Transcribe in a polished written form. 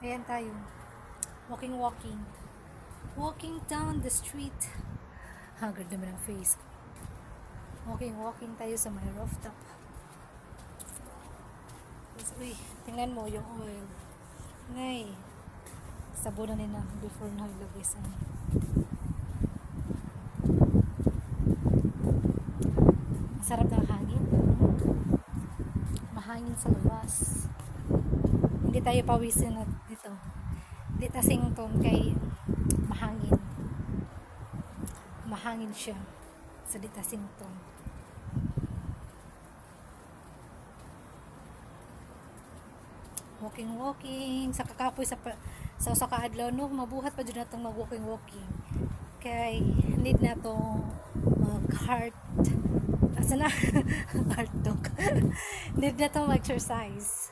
Ayan tayo. Walking, walking. Walking down the street. Haggard naman ang face. Walking, walking tayo sa may rooftop. Uy, tingnan mo yung oil. Ngay. Sabunan nila before na ilagay sa masarap ng hangin. Mahangin sa labas. Hindi tayo pawisin na dito. Hindi Tasington kay mahangin. Mahangin siya sa Tasington. Walking, walking. Sa kakapoy sa kaadlaw no, mabuhat pa dyan natong mag-walking, walking. Kay need na tong mag-heart asa na? Heart dog. Need na tong mag-exercise.